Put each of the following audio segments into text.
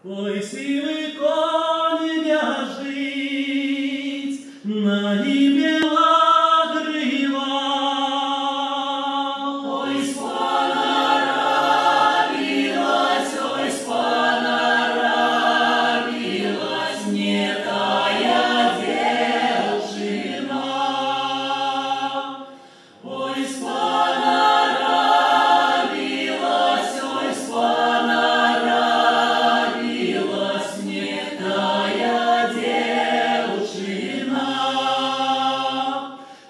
Ой, сивий конь біжить, на ім'я грива. Ой, спонаравилась, не тая девчина. Ой, спонаравилась, не тая девчина.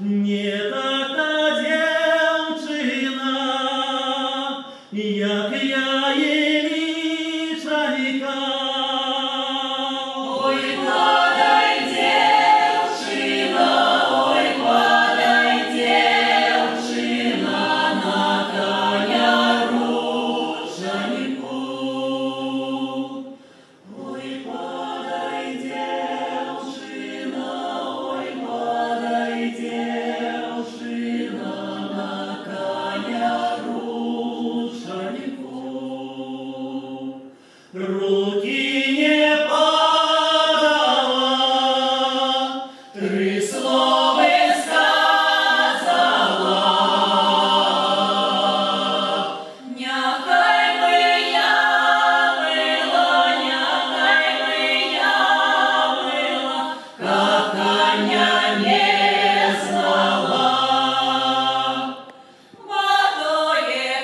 Не така дівчина, як я Єлічайка. Ой, падай, девчина, на коня руженьку. Ой, падай, девчина, на коня руженьку. Руки не подала, Три слова сказала. Няхай би я мила, как коня не знала. Водое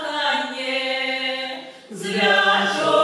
каханье, звяжу